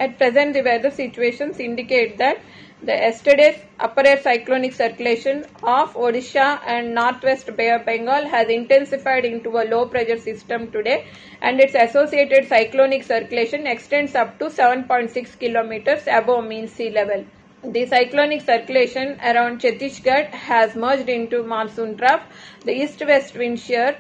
At present, the weather situations indicate that the yesterday's upper air cyclonic circulation of Odisha and northwest Bay of Bengal has intensified into a low pressure system today, and its associated cyclonic circulation extends up to 7.6 kilometers above mean sea level. The cyclonic circulation around Chhattisgarh has merged into monsoon trough. The east-west wind shear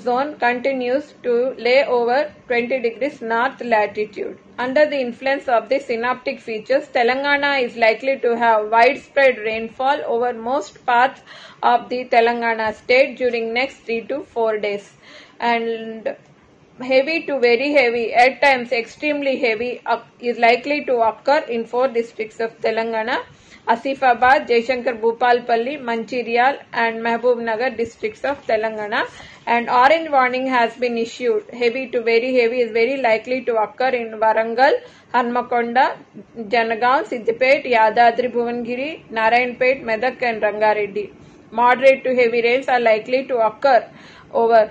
zone continues to lay over 20 degrees north latitude. Under the influence of the synoptic features, Telangana is likely to have widespread rainfall over most parts of the Telangana state during next 3 to 4 days. And heavy to very heavy, at times extremely heavy, is likely to occur in 4 districts of Telangana: Asifabad, Jaishankar Bhupalpalli, Manchiryal and Mahbub Nagar districts of Telangana. And orange warning has been issued. Heavy to very heavy is very likely to occur in Warangal, Hanmakonda, Janagaon, Siddipet, Yadadri, Bhuvangiri, Narayanpet, Medak and Rangareddy. Moderate to heavy rains are likely to occur over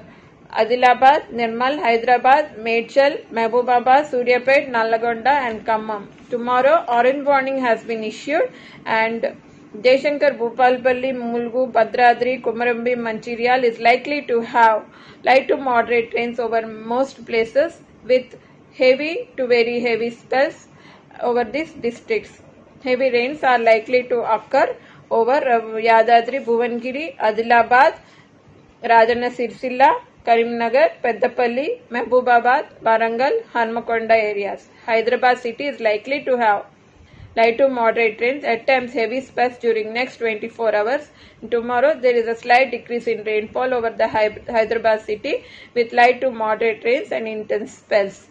Adilabad, Nirmal, Hyderabad, Medchal, Mahbubabad, Suryapet, Nalagonda and Khammam. Tomorrow, orange warning has been issued, and Jaishankar, Bhupalpalli, Mulgu, Bhadradri, Kumarambi, Manchiryal is likely to have light to moderate rains over most places with heavy to very heavy spells over these districts. Heavy rains are likely to occur over Yadadri, Bhuvangiri, Adilabad, Rajanna Sirsilla, Karimnagar, Peddapalli, Mahbubabad, Warangal, Hanmakonda areas. Hyderabad city is likely to have light to moderate rains, at times heavy spells during next 24 hours. Tomorrow there is a slight decrease in rainfall over the Hyderabad city with light to moderate rains and intense spells.